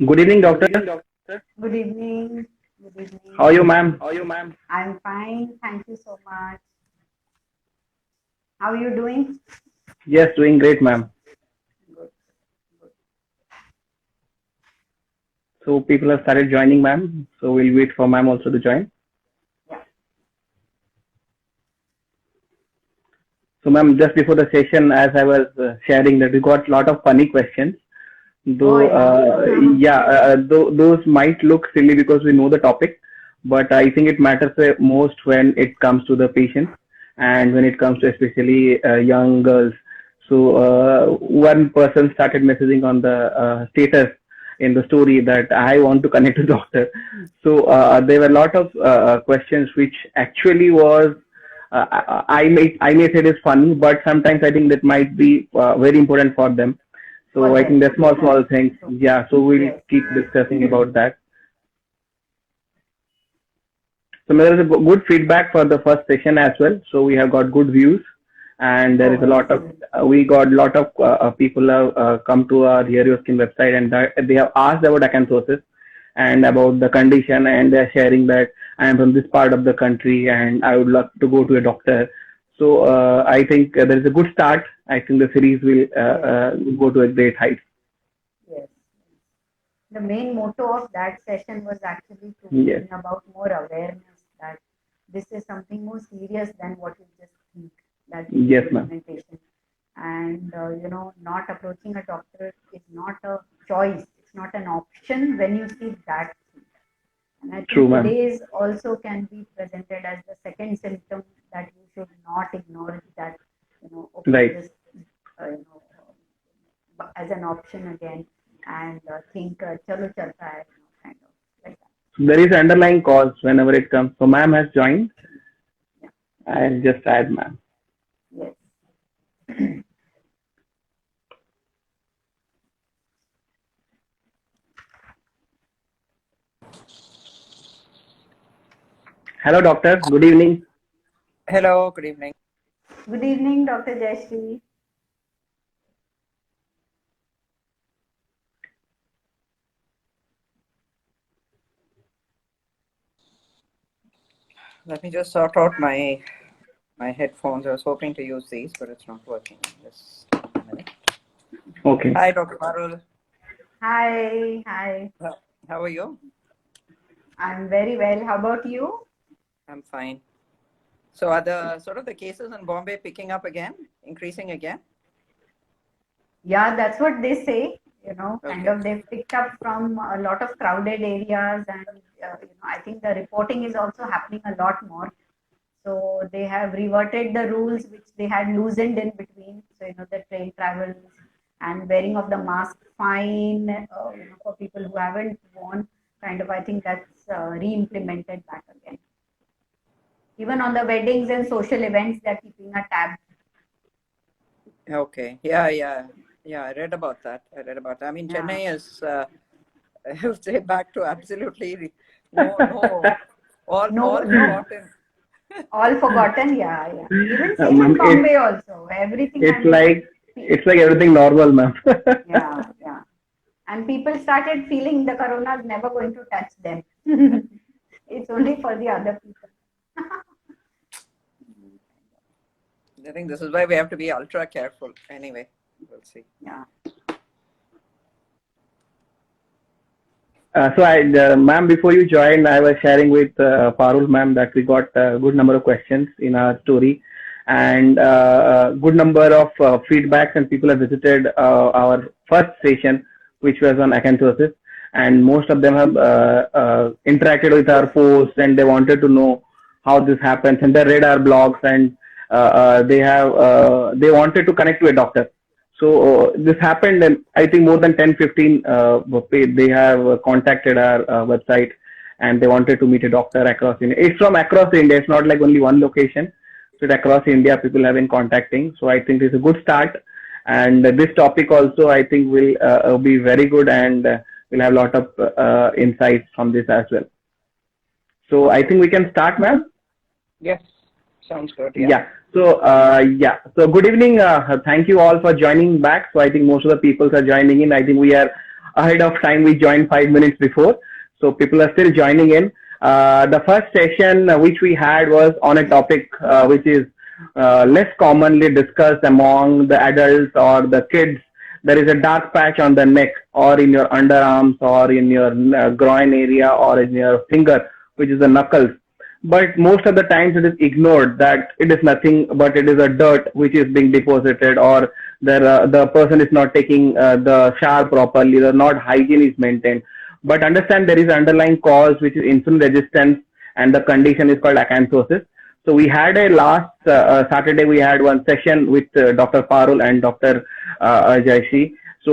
Good evening, Good doctor. evening, doctor. Good evening. Good How evening. are you, ma'am? How are you, ma'am? I'm fine. Thank you so much. How are you doing? Yes, doing great, ma'am. Good. Good. So people have started joining, ma'am. So we'll wait for ma'am also to join. Yeah. So, ma'am, just before the session, as I was sharing that we got a lot of funny questions. Oh, Though, yeah. yeah, those might look silly because we know the topic, but I think it matters the most when it comes to the patient and when it comes to especially young girls. So one person started messaging on the status in the story that I want to connect to doctor. So there were a lot of questions which actually was I may say it is funny, but sometimes I think that might be very important for them. For So I think them. the small things. True. Yeah. So we'll Yes. keep discussing about that. So there is a good feedback for the first session as well. So we have got good views, and there is Oh, a lot of excellent. we got a lot of people have come to our Hear Your Skin website, and they have asked about acanthosis and about the condition, and they are sharing that I am from this part of the country and I would love to go to a doctor. So I think there is a good start. I think the series will Yes. go to a great height. Yes. The main motto of that session was actually to Yes. bring about more awareness that this is something more serious than what you just think, that Yes, ma'am. depigmentation. And, not approaching a doctor is not a choice, it's not an option when you see that. And I True, think ma'am. today's also can be presented as the second symptom that you should not ignore that, okay, Right. this, as an option again and think, chalo chalta hai, kind of like that. There is underlying cause whenever it comes. So ma'am has joined. Yeah. I'll just add ma'am. Yes. Hello, doctor. Good evening. Hello, good evening. Good evening, Dr. Jayashree. Let me just sort out my headphones. I was hoping to use these, but it's not working. Just a minute. Okay. Hi, Dr. Parul. Hi, hi. How are you? I'm very well. How about you? I'm fine. So are the cases in Bombay picking up again, increasing again? Yeah, that's what they say. Kind Okay. of they've picked up from a lot of crowded areas, and I think the reporting is also happening a lot more. So they have reverted the rules which they had loosened in between. So the train travels and wearing of the mask fine, for people who haven't worn. Kind of, I think that's re-implemented back again. Even on the weddings and social events, they're keeping a tab. Okay. Yeah. I read about that. I mean, Yeah. Chennai is, I would say, back to absolutely no, all No, forgotten. all forgotten. Yeah, yeah. Even same in Ma'am, Bombay also. Everything, I it's mean, like it's like everything normal, ma'am. yeah, yeah. And people started feeling the corona is never going to touch them. It's only for the other people. I think this is why we have to be ultra careful. Anyway, we'll see. Yeah. Ma'am, before you joined, I was sharing with Parul, ma'am, that we got a good number of questions in our story and a good number of feedbacks, and people have visited our first session, which was on acanthosis. And most of them have interacted with our posts, and they wanted to know how this happens, and they read our blogs, and they wanted to connect to a doctor. So this happened, and I think more than 10, 15 they have contacted our website, and they wanted to meet a doctor across India. It's from across India. It's not like only one location. So it's across India, people have been contacting. So I think it's a good start. And this topic also, I think, will be very good, and we'll have a lot of insights from this as well. So I think we can start, ma'am. Yes, sounds good. Yeah. Yeah. So, good evening. Thank you all for joining back. So, I think most of the people are joining in. I think we are ahead of time. We joined 5 minutes before, so people are still joining in. The first session which we had was on a topic which is less commonly discussed among the adults or the kids. There is a dark patch on the neck or in your underarms or in your groin area or in your finger, which is the knuckles. But most of the times it is ignored that it is nothing but it is a dirt which is being deposited, or the person is not taking the shower properly, the not hygiene is maintained. But understand there is underlying cause which is insulin resistance, and the condition is called acanthosis. So we had a last Saturday we had one session with Dr. Parul and Dr. Jayashree. So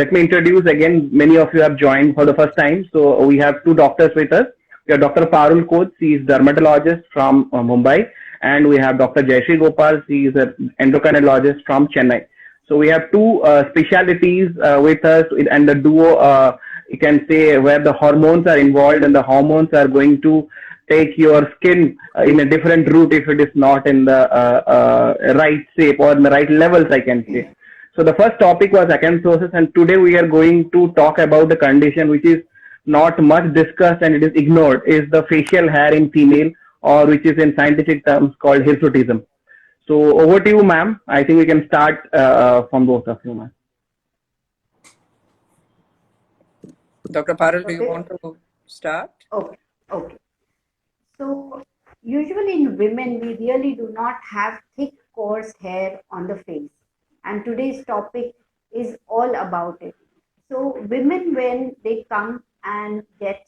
let me introduce again. Many of you have joined for the first time. So we have two doctors with us. We have Dr. Parul Koch. He is dermatologist from Mumbai, and we have Dr. Jayashree Gopal. He is an endocrinologist from Chennai. So we have two specialties with us, and the duo, you can say, where the hormones are involved, and the hormones are going to take your skin in a different route if it is not in the right shape or in the right levels, I can say. So the first topic was acanthosis, and today we are going to talk about the condition which is not much discussed and it is ignored, is the facial hair in female, or which is in scientific terms called hirsutism. So over to you, ma'am. I think we can start from both of you, ma'am. Dr. Parul, do you Okay. want to start? Okay. Okay. So usually in women, we really do not have thick, coarse hair on the face. And today's topic is all about it. So women, when they come and get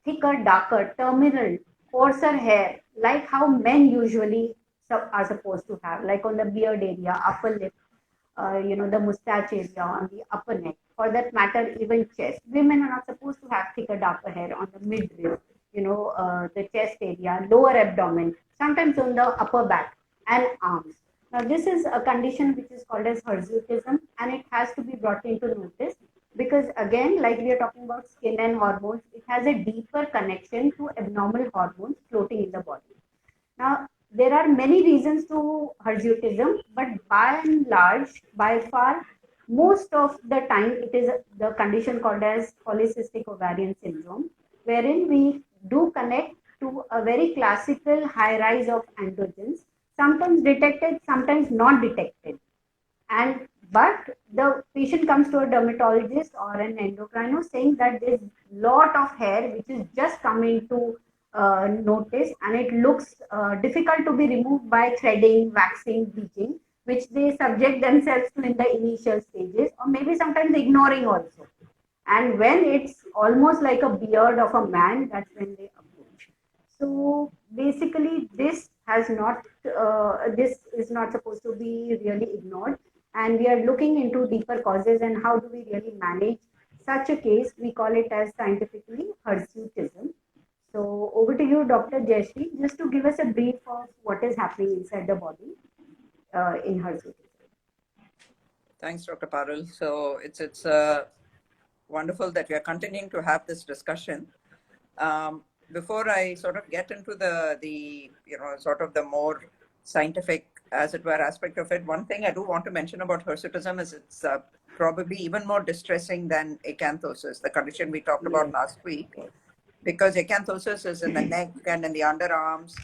thicker, darker, terminal, coarser hair, like how men usually are supposed to have, like on the beard area, upper lip, the mustache area, on the upper neck, for that matter, even chest. Women are not supposed to have thicker, darker hair on the midrib, the chest area, lower abdomen, sometimes on the upper back and arms. Now, this is a condition which is called as hirsutism, and it has to be brought into notice because, again, like we are talking about skin and hormones, it has a deeper connection to abnormal hormones floating in the body. Now, there are many reasons to hirsutism, but by and large, by far, most of the time, it is the condition called as polycystic ovarian syndrome, wherein we do connect to a very classical high rise of androgens, sometimes detected, sometimes not detected. And but the patient comes to a dermatologist or an endocrino saying that there's lot of hair which is just coming to notice, and it looks difficult to be removed by threading, waxing, bleaching, which they subject themselves to in the initial stages, or maybe sometimes ignoring also. And when it's almost like a beard of a man, that's when they approach. So basically, this is not supposed to be really ignored, and we are looking into deeper causes and how do we really manage such a case. We call it as scientifically hirsutism. So over to you, Dr. Jayashree, just to give us a brief of what is happening inside the body in hirsutism. Thanks, Dr. Parul. So it's wonderful that we are continuing to have this discussion. Before I sort of get into the sort of the more scientific, as it were, aspect of it, one thing I do want to mention about hirsutism is it's probably even more distressing than acanthosis, the condition we talked about last week, because acanthosis is in the neck and in the underarms,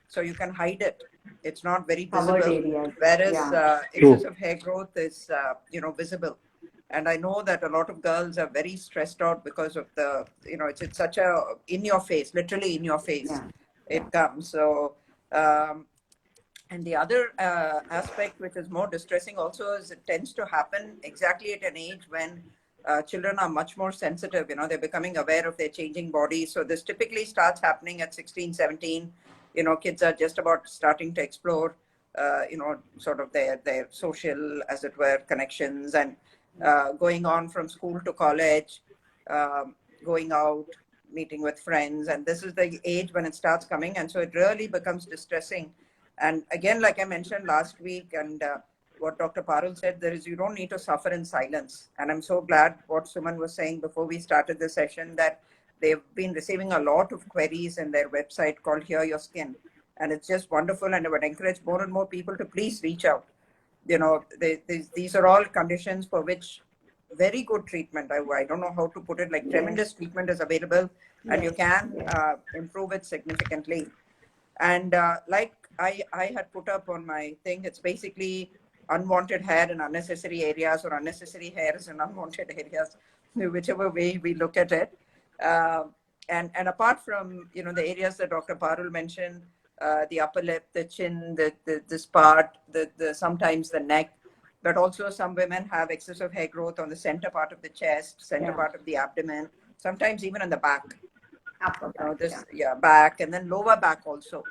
so you can hide it. It's not very visible, whereas excessive hair growth is visible. And I know that a lot of girls are very stressed out because of the, it's such a in your face, literally in your face, it comes. So, and the other aspect, which is more distressing also, is it tends to happen exactly at an age when children are much more sensitive. They're becoming aware of their changing bodies. So this typically starts happening at 16, 17. Kids are just about starting to explore, sort of their social, as it were, connections, and going on from school to college, going out, meeting with friends. And this is the age when it starts coming. And so it really becomes distressing. And again, like I mentioned last week, and what Dr. Parul said, you don't need to suffer in silence. And I'm so glad what Suman was saying before we started the session, that they've been receiving a lot of queries in their website called Hear Your Skin. And it's just wonderful. And I would encourage more and more people to please reach out. These are all conditions for which very good treatment. I don't know how to put it, like tremendous treatment is available, and you can improve it significantly. And like I had put up on my thing, it's basically unwanted hair in unnecessary areas, or unnecessary hairs in unwanted areas, whichever way we look at it. And apart from, the areas that Dr. Parul mentioned, the upper lip, the chin, this part, the sometimes the neck, but also some women have excessive hair growth on the center part of the chest, center part of the abdomen, sometimes even on the back. Back, and then lower back also,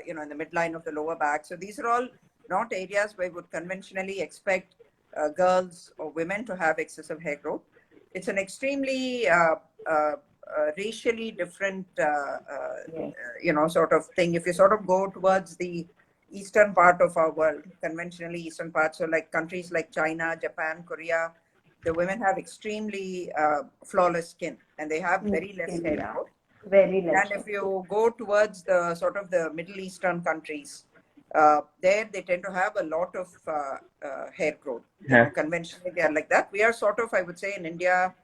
in the midline of the lower back. So these are all not areas where we would conventionally expect girls or women to have excessive hair growth. It's an extremely racially different, sort of thing. If you sort of go towards the eastern part of our world, conventionally eastern part, so like countries like China, Japan, Korea, the women have extremely flawless skin, and they have very less hair growth. Very less. And if you go towards the sort of the Middle Eastern countries, there they tend to have a lot of hair growth. Conventionally, they are like that. We are sort of, I would say, in India,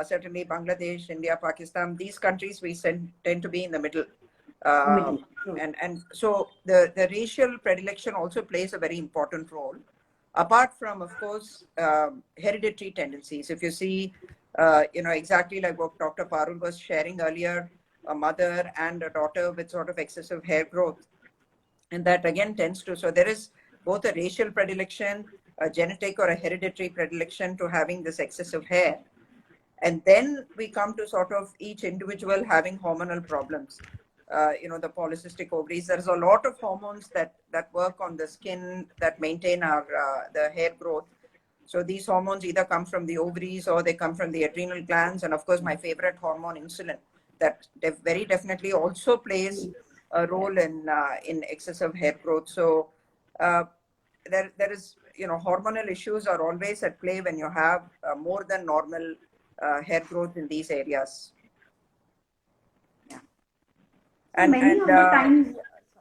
certainly Bangladesh, India, Pakistan, these countries, we tend to be in the middle. And so the racial predilection also plays a very important role. Apart from, of course, hereditary tendencies. If you see, exactly like what Dr. Parul was sharing earlier, a mother and a daughter with sort of excessive hair growth. And that again tends to, so there is both a racial predilection, a genetic or a hereditary predilection to having this excessive hair. And then we come to sort of each individual having hormonal problems. The polycystic ovaries, there's a lot of hormones that work on the skin that maintain the hair growth. So these hormones either come from the ovaries or they come from the adrenal glands. And of course, my favorite hormone, insulin, that very definitely also plays a role in excessive hair growth. So there is, hormonal issues are always at play when you have more than normal hair growth in these areas. And many of the times,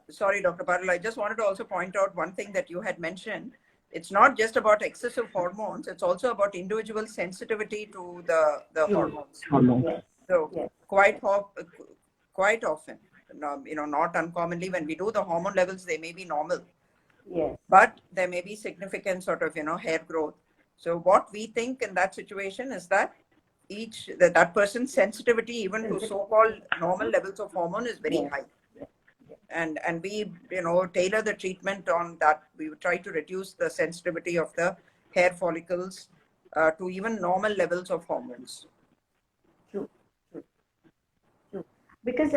sorry, Dr. Parul, I just wanted to also point out one thing that you had mentioned. It's not just about excessive hormones, it's also about individual sensitivity to the hormones. So quite often, not uncommonly, when we do the hormone levels, they may be normal. But there may be significant sort of, hair growth. So what we think in that situation is that that person's sensitivity even to so-called normal levels of hormone is very high. And we, tailor the treatment on that. We try to reduce the sensitivity of the hair follicles to even normal levels of hormones. True. Because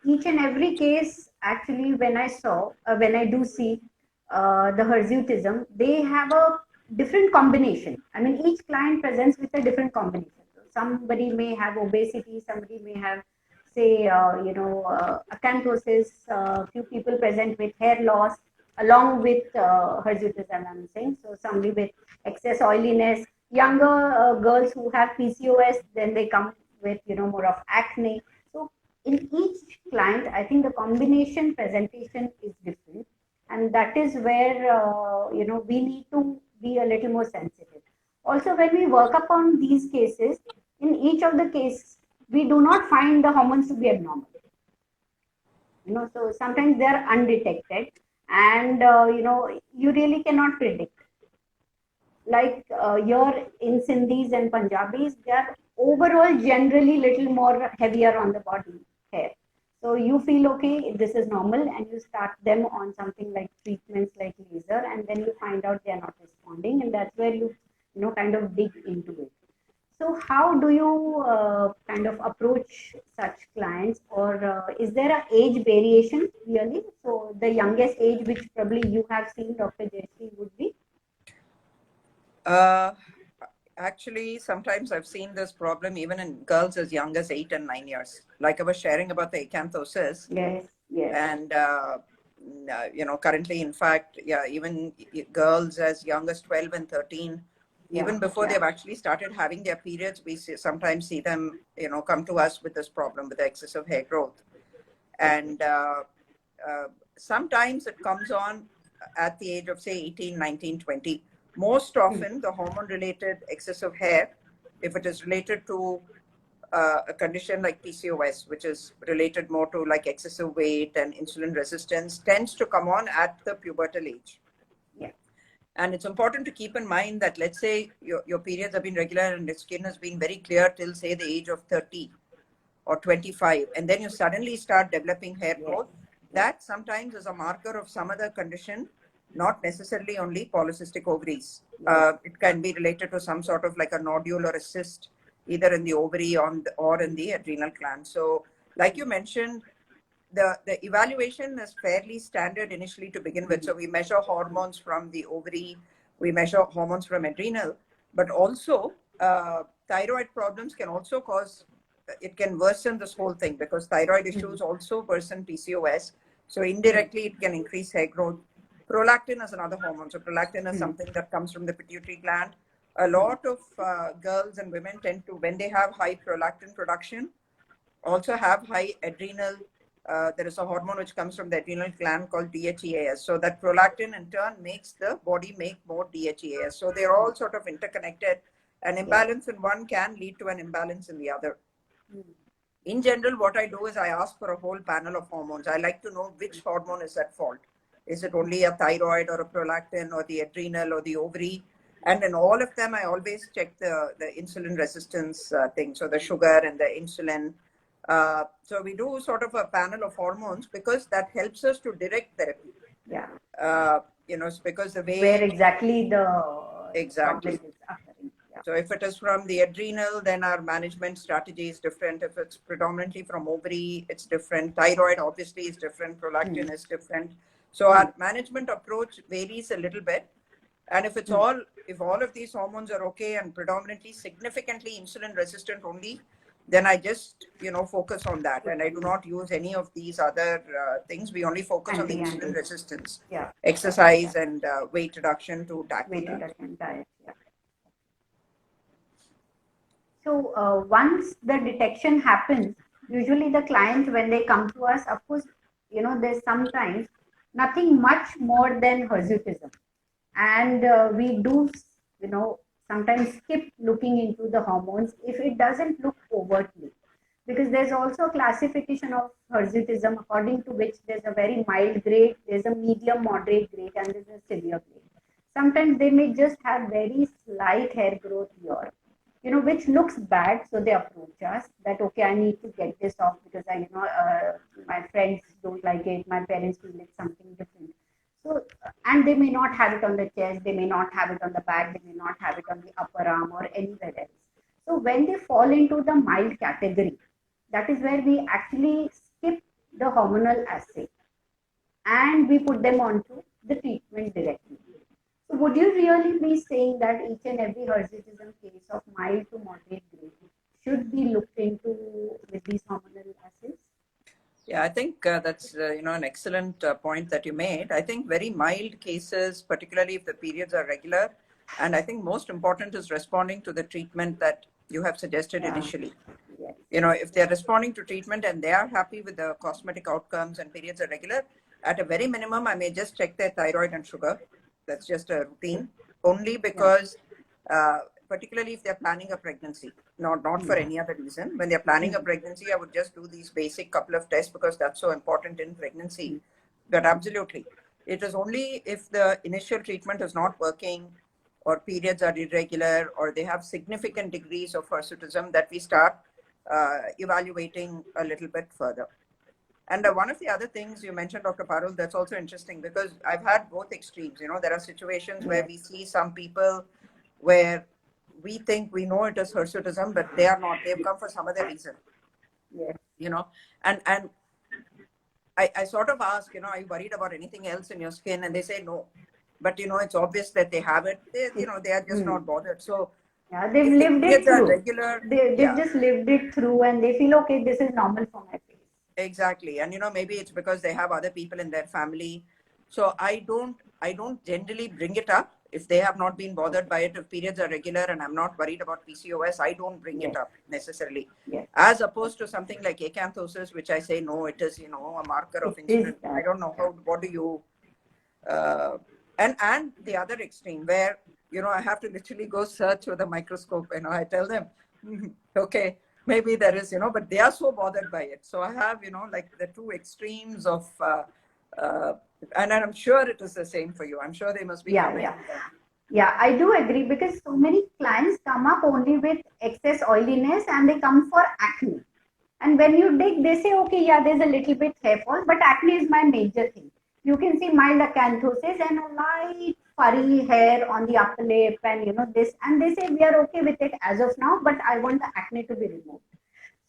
each and every case, actually, when I do see the hirsutism, they have a different combination. I mean, each client presents with a different combination. Somebody may have obesity, somebody may have, say, acanthosis. Few people present with hair loss along with hirsutism, I'm saying. So somebody with excess oiliness, younger girls who have PCOS, then they come with, more of acne. So in each client, I think the combination presentation is different. And that is where, we need to be a little more sensitive. Also, when we work upon these cases, in each of the cases, we do not find the hormones to be abnormal. So sometimes they are undetected, and you really cannot predict. Like here in Sindhis and Punjabis, they are overall generally little more heavier on the body hair. So you feel okay, this is normal, and you start them on something like treatments like laser, and then you find out they are not responding, and that's where you kind of dig into it. So how do you kind of approach such clients, or is there an age variation really? So the youngest age which probably you have seen, Dr. Jayashree, would be? Actually, sometimes I've seen this problem even in girls as young as 8 and 9 years. Like I was sharing about the acanthosis. Yes. And, currently, in fact, even girls as young as 12 and 13, even before they've actually started having their periods, we sometimes see them, come to us with this problem with the excessive hair growth. And sometimes it comes on at the age of, say, 18, 19, 20. Most often, the hormone-related excessive hair, if it is related to a condition like PCOS, which is related more to like excessive weight and insulin resistance, tends to come on at the pubertal age. Yeah. And it's important to keep in mind that, let's say your periods have been regular and the skin has been very clear till, say, the age of 30 or 25, and then you suddenly start developing hair growth. That sometimes is a marker of some other condition, not necessarily only polycystic ovaries. It can be related to some sort of like a nodule or a cyst, either in the ovary or in the adrenal gland. So, like you mentioned, the evaluation is fairly standard initially to begin with. So we measure hormones from the ovary, we measure hormones from adrenal, but also thyroid problems can also cause, it can worsen this whole thing, because thyroid issues also worsen PCOS. So indirectly, it can increase hair growth. Prolactin is another hormone. So prolactin is something that comes from the pituitary gland. A lot of girls and women tend to, when they have high prolactin production, also have high adrenal. There is a hormone which comes from the adrenal gland called DHEAS. So that prolactin in turn makes the body make more DHEAS. So they're all sort of interconnected. An imbalance in one can lead to an imbalance in the other. In general, what I do is I ask for a whole panel of hormones. I like to know which hormone is at fault. Is it only a thyroid or a prolactin or the adrenal or the ovary? And in all of them, I always check the insulin resistance thing. So the sugar and the insulin. So we do sort of a panel of hormones because that helps us to direct therapy. Yeah. Because the way where exactly the exactly problem is occurring. Yeah. So if it is from the adrenal, then our management strategy is different. If it's predominantly from ovary, it's different. Thyroid obviously is different. Prolactin is different. So our management approach varies a little bit. And if if all of these hormones are okay and predominantly significantly insulin resistant only, then I just, focus on that. And I do not use any of these other things. We only focus on the insulin resistance, exercise and weight reduction to tackle Weight that. reduction diet. Yeah. So once the detection happens, usually the client, when they come to us, of course, there's sometimes nothing much more than hirsutism. And we do, sometimes skip looking into the hormones if it doesn't look overtly. Because there's also a classification of hirsutism according to which there's a very mild grade, there's a medium moderate grade, and there's a severe grade. Sometimes they may just have very slight hair growth here, which looks bad. So they approach us that, okay, I need to get this off because my friends don't like it, my parents feel it's something different. So, and they may not have it on the chest, they may not have it on the back, they may not have it on the upper arm or anywhere else. So when they fall into the mild category, that is where we actually skip the hormonal assay and we put them onto the treatment directly. So would you really be saying that each and every hirsutism case of mild to moderate grade should be looked into with these hormonal assays? Yeah, I think that's an excellent point that you made. I think very mild cases, particularly if the periods are regular, and I think most important is responding to the treatment that you have suggested initially. Yes. If they're responding to treatment and they are happy with the cosmetic outcomes and periods are regular, at a very minimum, I may just check their thyroid and sugar. That's just a routine, only because, particularly if they're planning a pregnancy, not for any other reason. When they're planning a pregnancy, I would just do these basic couple of tests because that's so important in pregnancy. But absolutely, it is only if the initial treatment is not working or periods are irregular or they have significant degrees of hirsutism that we start evaluating a little bit further. And one of the other things you mentioned, Dr. Parul, that's also interesting because I've had both extremes. There are situations where we see some people where we think we know it is hirsutism, but they are not. They've come for some other reason. Yes. And I sort of ask, are you worried about anything else in your skin? And they say no. But, it's obvious that they have it. They are just not bothered. So, yeah, they've lived it through. Regular, they've just lived it through and they feel, okay, this is normal for my face. Exactly. And, maybe it's because they have other people in their family. So I don't generally bring it up if they have not been bothered by it. If periods are regular and I'm not worried about PCOS, I don't bring it up necessarily. As opposed to something like acanthosis, which I say, no, it is, a marker of insulin. I don't know what do you, and the other extreme where I have to literally go search with a microscope. I tell them, okay, maybe there is, but they are so bothered by it. So I have, like the two extremes of, and I'm sure it is the same for you. I'm sure they must be Yeah, coming. yeah. Yeah, I do agree because so many clients come up only with excess oiliness and they come for acne. And when you dig, they say, okay, yeah, there's a little bit hair fall, but acne is my major thing. You can see mild acanthosis and a light furry hair on the upper lip and this. And they say we are okay with it as of now, but I want the acne to be removed.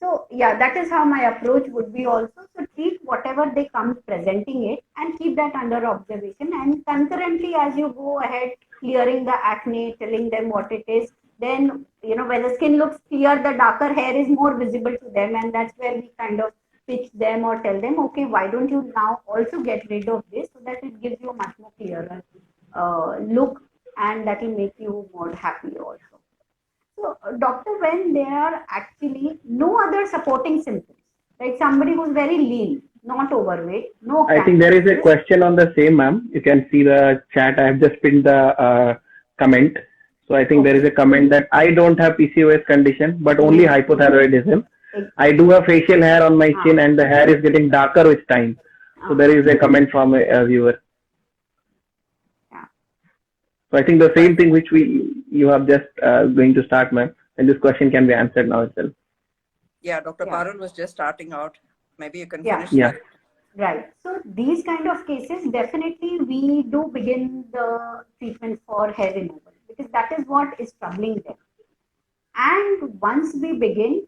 So yeah, that is how my approach would be also. So treat whatever they come presenting it and keep that under observation. And concurrently, as you go ahead clearing the acne, telling them what it is, then when the skin looks clear, the darker hair is more visible to them, and that's where we kind of pitch them or tell them, okay, why don't you now also get rid of this so that it gives you a much more clearer look, and that will make you more happy also. So, doctor, when there are actually no other supporting symptoms, like somebody who's very lean, not overweight, no I think there is a cancer, question on the same, ma'am. You can see the chat. I have just pinned the comment. So I think there is okay, a comment that I don't have PCOS condition, but only yes, hypothyroidism. yes, I do have facial hair on my ah, chin, and the hair is getting darker with time. So ah, there is a comment from a viewer. yeah, So I think the But same thing which you have just going to start, ma'am, and this question can be answered now itself. yeah, Dr. yeah, Parul was just starting out. Maybe you can yeah. finish Yeah. that. Right. So these kind of cases, definitely we do begin the treatment for hair removal because that is what is troubling them. And once we begin,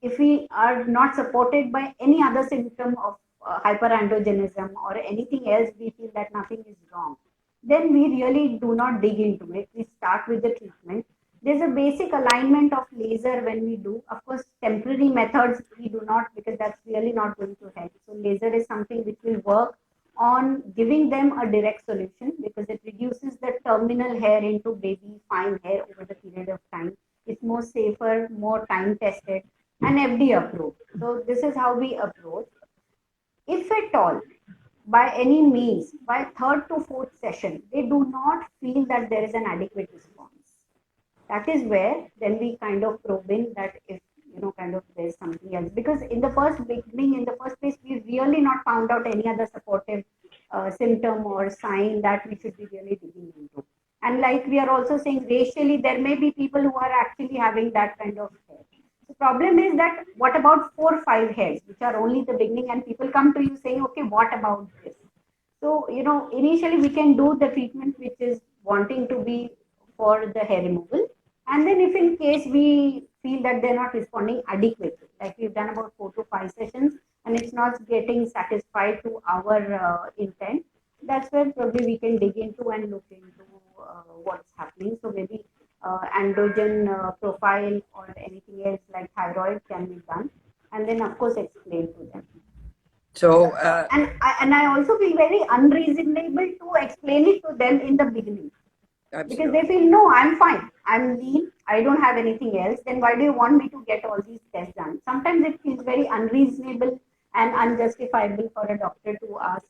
if we are not supported by any other symptom of hyperandrogenism or anything else, we feel that nothing is wrong, then we really do not dig into it. We start with the treatment. There's a basic alignment of laser when we do. Of course, temporary methods we do not because that's really not going to help. So, laser is something which will work on giving them a direct solution because it reduces the terminal hair into baby fine hair over the period of time. It's more safer, more time tested, and FD approved. So this is how we approach. If at all, by any means, by third to fourth session, they do not feel that there is an adequate response. That is where then we kind of probe in that if kind of there's something else. Because in the first beginning, in the first place, we really not found out any other supportive symptom or sign that we should be really digging into. And like we are also saying, racially, there may be people who are actually having that kind of hair. The problem is that what about 4 or 5 hairs, which are only the beginning, and people come to you saying, okay, what about this? So, initially we can do the treatment which is wanting to be for the hair removal. And then if in case we feel that they're not responding adequately, like we've done about 4 to 5 sessions and it's not getting satisfied to our intent, that's where probably we can dig into and look into what's happening. So maybe androgen profile or anything else like thyroid can be done. And then of course explain to them. So, And I also feel very unreasonable to explain it to them in the beginning because they absolutely. feel no, I'm fine, I'm lean, I don't have anything else. Then why do you want me to get all these tests done? Sometimes it feels very unreasonable and unjustifiable for a doctor to ask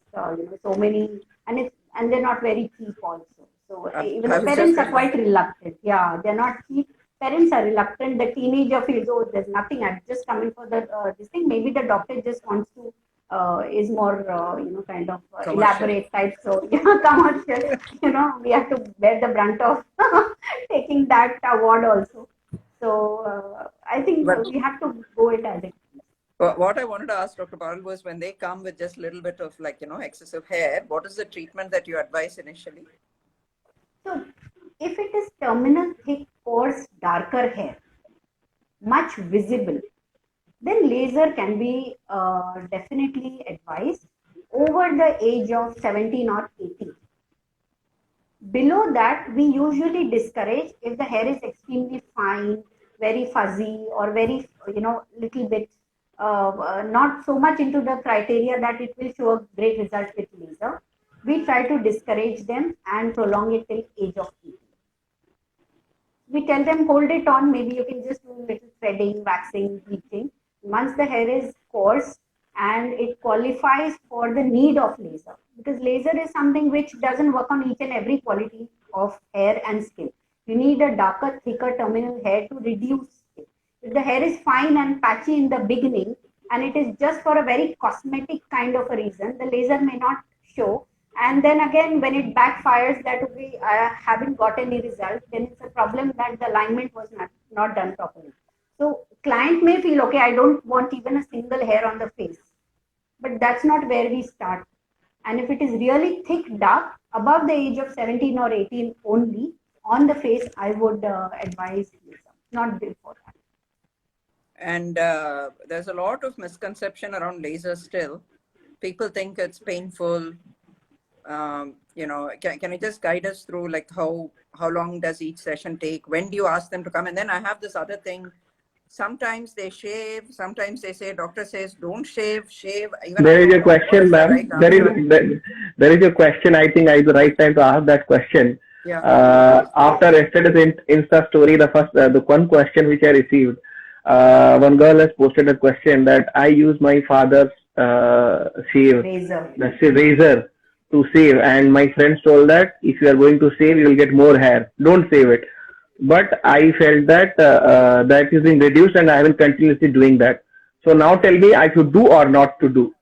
so many, and they're not very cheap also. So even I the was just parents are going to quite reluctant. Yeah, they're not cheap. Parents are reluctant. The teenager feels, oh, there's nothing. I'm just coming for the this thing. Maybe the doctor just wants to is more kind of commercial. elaborate type. So commercial. We have to bear the brunt of taking that award also. So I think But we have to go it as it is. what I wanted to ask Dr. Parul was when they come with just a little bit of excessive hair, what is the treatment that you advise initially? So if it is terminal thick, coarse, darker hair, much visible, then laser can be definitely advised over the age of 17 or 18. Below that, we usually discourage if the hair is extremely fine, very fuzzy, or very, little bit not so much into the criteria that it will show a great result with laser. We try to discourage them and prolong it till age of 18. We tell them hold it on, maybe you can just do little threading, waxing, bleaching. Once the hair is coarse and it qualifies for the need of laser, because laser is something which doesn't work on each and every quality of hair and skin. You need a darker, thicker terminal hair to reduce skin. If the hair is fine and patchy in the beginning, and it is just for a very cosmetic kind of a reason, the laser may not show. And then again, when it backfires that okay, I haven't got any result, then it's a problem that the alignment was not done properly. So client may feel, okay, I don't want even a single hair on the face, but that's not where we start. And if it is really thick, dark, above the age of 17 or 18 only on the face, I would advise laser, not before that. And there's a lot of misconception around laser still. People think it's painful. You know, can you just guide us through like how long does each session take? When do you ask them to come? And then I have this other thing. Sometimes they shave. Sometimes they say, doctor says, don't shave, shave. Even there is a question, ma'am. There is a question. I think it's the right time to ask that question. Yeah. After yesterday's Insta story, the one question which I received, one girl has posted a question that I use my father's razor to save, and my friends told that if you are going to save, you will get more hair. Don't save it. But I felt that that is being reduced, and I have been continuously doing that. So now tell me, I should do or not to do?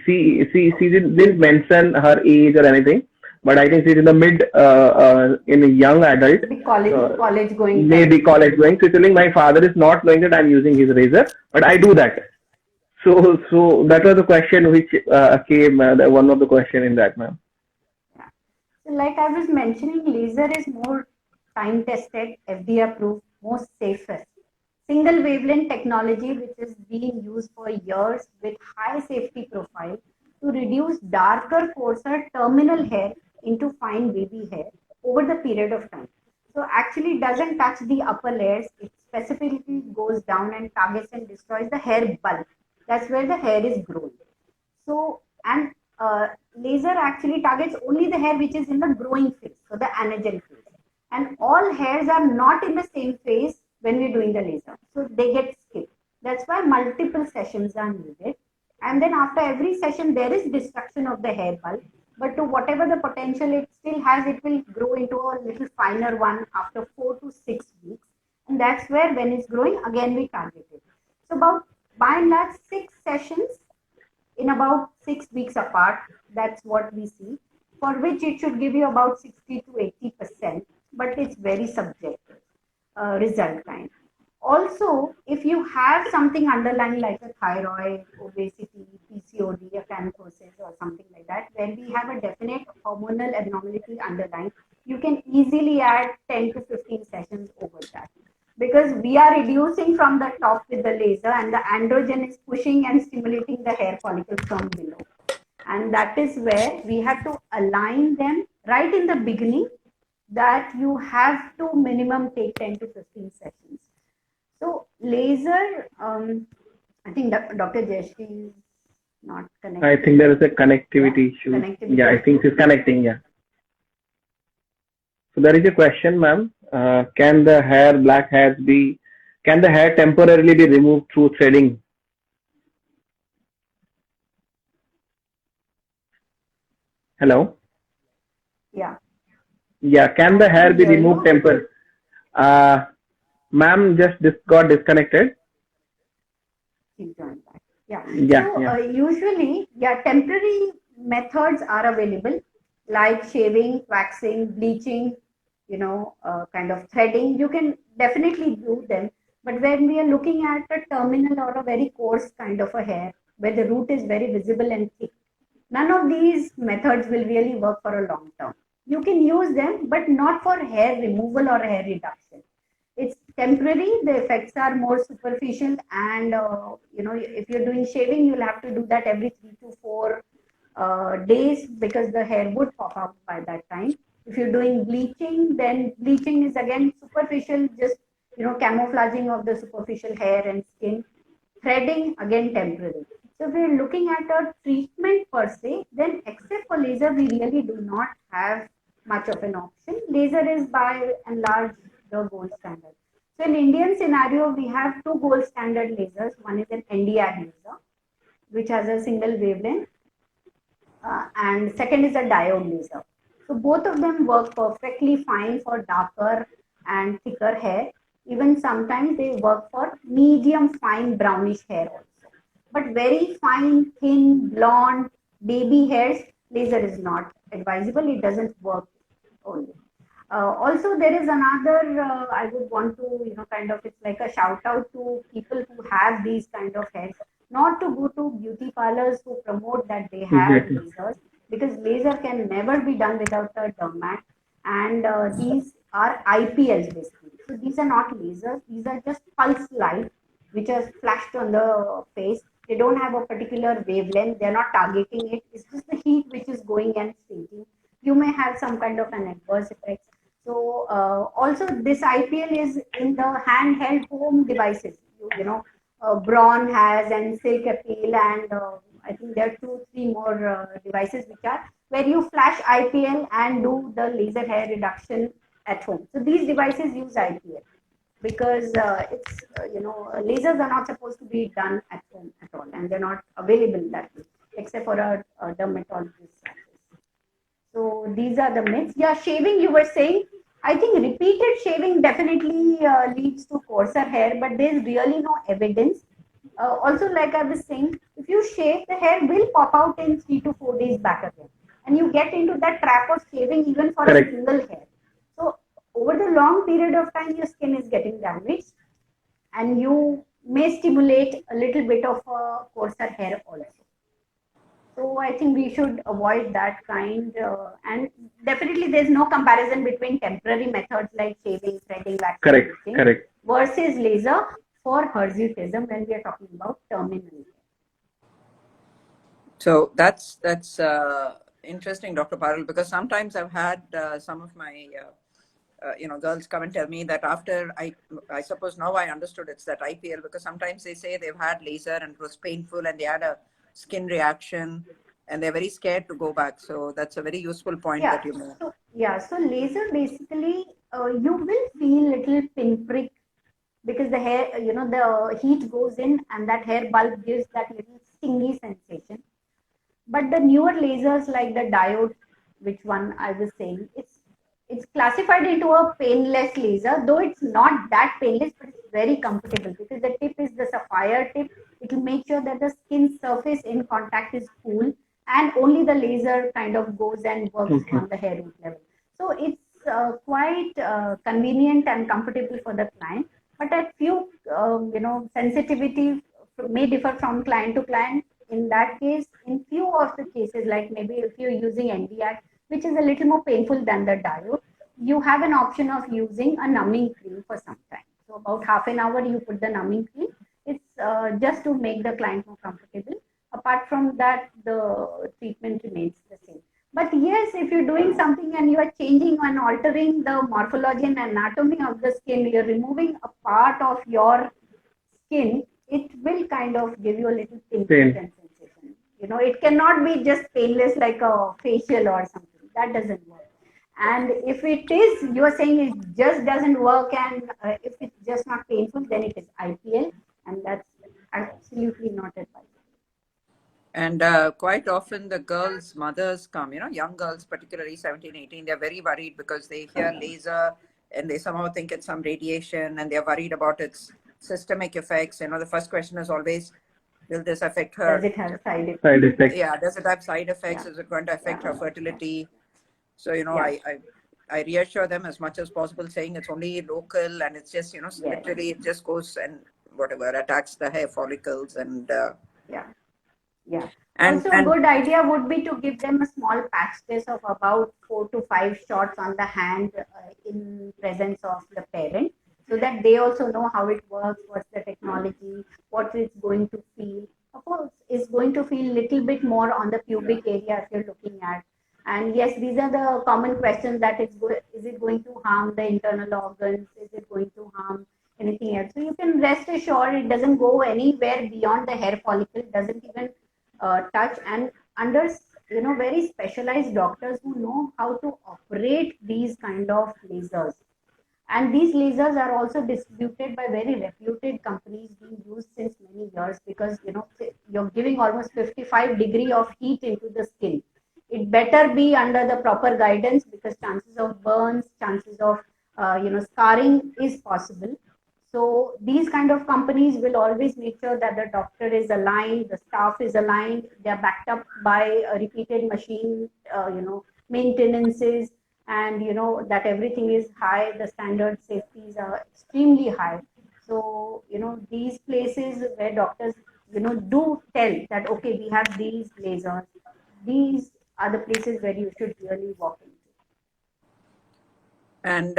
She didn't mention her age or anything, but I think she's in the mid, in a young adult. College going. Maybe college going. So telling my father is not knowing that I'm using his razor, but I do that. So that was the question which came, one of the question in that, ma'am. Yeah. So like I was mentioning, laser is more time tested, FDA approved, most safest. Single wavelength technology which is being used for years with high safety profile to reduce darker, coarser terminal hair into fine wavy hair over the period of time. So actually doesn't touch the upper layers, it specifically goes down and targets and destroys the hair bulk. That's where the hair is growing. So, and laser actually targets only the hair which is in the growing phase, so the anagen phase. And all hairs are not in the same phase when we're doing the laser. So they get skipped. That's why multiple sessions are needed. And then after every session, there is destruction of the hair bulk. But to whatever the potential it still has, it will grow into a little finer one after 4 to 6 weeks. And that's where when it's growing, again we target it. So about by and large 6 sessions in about 6 weeks apart, that's what we see, for which it should give you about 60 to 80%, but it's very subjective result kind. Also, if you have something underlying like a thyroid, obesity, PCOD, acanthosis or something like that, where we have a definite hormonal abnormality underlying, you can easily add 10 to 15 sessions over that. Because we are reducing from the top with the laser and the androgen is pushing and stimulating the hair follicles from below. And that is where we have to align them right in the beginning that you have to minimum take 10 to 15 sessions. So laser, I think Dr. Jayashree is not connected. I think there is a connectivity issue. Yeah, I think she's connecting, yeah. So there is a question, ma'am. Can the hair temporarily be removed through threading? Hello? Yeah. Yeah, can the hair be removed temporarily? Ma'am just got disconnected. Yeah. So usually, temporary methods are available like shaving, waxing, bleaching, kind of threading. You can definitely do them. But when we are looking at a terminal or a very coarse kind of a hair where the root is very visible and thick, none of these methods will really work for a long term. You can use them, but not for hair removal or hair reduction. It's temporary. The effects are more superficial, and if you're doing shaving, you'll have to do that every 3 to 4 days because the hair would pop out by that time. If you're doing bleaching, then bleaching is again superficial, just camouflaging of the superficial hair and skin. Threading again temporary. So if we're looking at a treatment per se, then except for laser, we really do not have much of an option. Laser is by and large the gold standard. So in Indian scenario, we have 2 gold standard lasers. One is an Nd:YAG laser, which has a single wavelength, and second is a diode laser. So both of them work perfectly fine for darker and thicker hair. Even sometimes they work for medium fine brownish hair also. But very fine, thin, blonde, baby hairs, laser is not advisable. It doesn't work only. Also, there is another, I would want to, kind of, it's like a shout out to people who have these kind of hairs, not to go to beauty parlors who promote that they have Exactly. lasers, because laser can never be done without a dermat. And these are IPLs basically. So these are not lasers, these are just pulse light, which are flashed on the face. They don't have a particular wavelength, they're not targeting it, it's just the heat which is going and staging. You may have some kind of an adverse effect. So also this IPL is in the handheld home devices. Braun has and Silk Appeal, and I think there are two, three more devices which are where you flash IPL and do the laser hair reduction at home. So these devices use IPL because lasers are not supposed to be done at home at all, and they're not available that way except for a dermatologist's office. So these are the myths. Yeah, shaving, you were saying. I think repeated shaving definitely leads to coarser hair, but there's really no evidence. Also, like I was saying, if you shave, the hair will pop out in 3 to 4 days back again. And you get into that trap of shaving even for a Correct. single hair. So, over the long period of time, your skin is getting damaged, and you may stimulate a little bit of coarser hair also. So I think we should avoid that kind, and definitely there's no comparison between temporary methods like shaving, threading, waxing, Correct. bleaching Correct. versus laser for hirsutism when we are talking about terminal hair. So that's interesting, Dr. Parul, because sometimes I've had some of my girls come and tell me that after I suppose now I understood it's that IPL, because sometimes they say they've had laser and it was painful and they had a skin reaction and they're very scared to go back. So that's a very useful point Yeah. that you made. So laser basically, you will feel little pinprick because the hair, the heat goes in and that hair bulb gives that little stingy sensation. But the newer lasers like the diode, which one I was saying, it's classified into a painless laser, though it's not that painless, but it's very comfortable because the tip is the sapphire tip. It will make sure that the skin surface in contact is cool, and only the laser kind of goes and works Okay. on the hair root level. So it's quite convenient and comfortable for the client. But at few, sensitivity may differ from client to client. In that case, in few of the cases, like maybe if you're using NDI, which is a little more painful than the diode, you have an option of using a numbing cream for some time. So about half an hour, you put the numbing cream. It's just to make the client more comfortable. Apart from that, the treatment remains the same. But yes, if you're doing something and you are changing and altering the morphology and anatomy of the skin, you're removing a part of your skin, it will kind of give you a little pinprick Same. and sensation. It cannot be just painless like a facial or something. That doesn't work. And if it is, you are saying it just doesn't work, and if it's just not painful, then it is IPL, and that's absolutely not advisable. And quite often the girls' mothers come, young girls, particularly 17, 18, they're very worried because they hear laser and they somehow think it's some radiation and they're worried about its systemic effects. The first question is always, will this affect Does her? it have side effects? Side effects. Yeah, does it have side effects? Yeah, Is it going to affect her yeah, fertility? So, yeah. I reassure them as much as possible, saying it's only local and it's just, Yes, literally it just goes and whatever attacks the hair follicles and yeah. Yeah. and Also, a and good idea would be to give them a small patch test of about 4 to 5 shots on the hand in presence of the parent, so that they also know how it works, what's the technology, what it's going to feel. Of course, it's going to feel little bit more on the pubic area if you're looking at. And yes, these are the common questions that is it going to harm the internal organs? Is it going to harm anything else? So you can rest assured it doesn't go anywhere beyond the hair follicle, doesn't even touch, and under very specialized doctors who know how to operate these kind of lasers. And these lasers are also distributed by very reputed companies being used since many years, because you're giving almost 55 degree of heat into the skin. it better be under the proper guidance, because chances of burns, chances of scarring is possible. So these kind of companies will always make sure that the doctor is aligned, the staff is aligned, they are backed up by a repeated machine, maintenances, and that everything is high. The standard safeties are extremely high. So these places where doctors do tell that, okay, we have these lasers, these are the places where you should really walk into. And,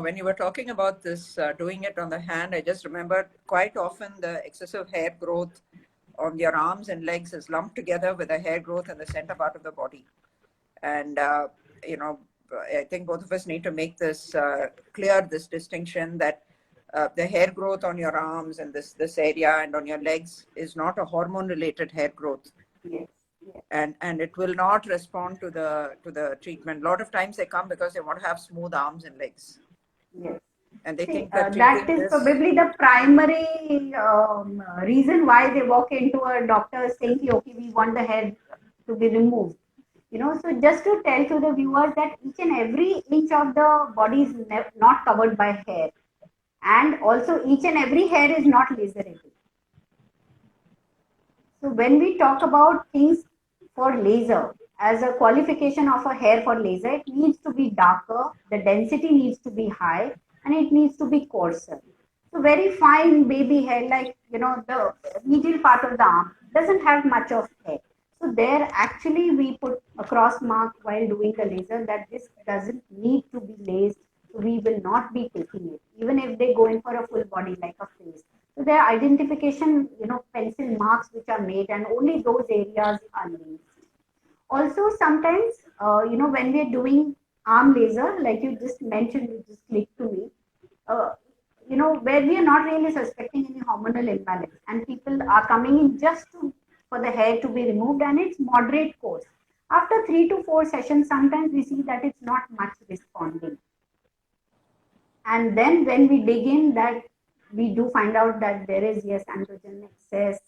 when you were talking about this, doing it on the hand, I just remembered quite often the excessive hair growth on your arms and legs is lumped together with the hair growth in the center part of the body. And, I think both of us need to make this clear, this distinction that the hair growth on your arms and this area and on your legs is not a hormone related hair growth. Yes. Yes. And it will not respond to the treatment. A lot of times they come because they want to have smooth arms and legs. Yes. And they See, think that that is probably the primary reason why they walk into a doctor saying, okay, we want the hair to be removed. So just to tell to the viewers that each and every inch of the body is not covered by hair. And also each and every hair is not laserable. So when we talk about things for laser, as a qualification of a hair for laser, it needs to be darker, the density needs to be high, and it needs to be coarser. So very fine baby hair, like the medial part of the arm, doesn't have much of hair. So there actually we put a cross mark while doing the laser that this doesn't need to be lased. So we will not be taking it, even if they go in for a full body like a face. So there are identification, pencil marks which are made, and only those areas are lased. Also, sometimes, when we are doing arm laser, like you just mentioned, you just clicked to me, where we are not really suspecting any hormonal imbalance, and people are coming in just for the hair to be removed, and it's moderate course. After 3 to 4 sessions, sometimes we see that it's not much responding. And then when we dig in, that we do find out that there is, yes, androgen excess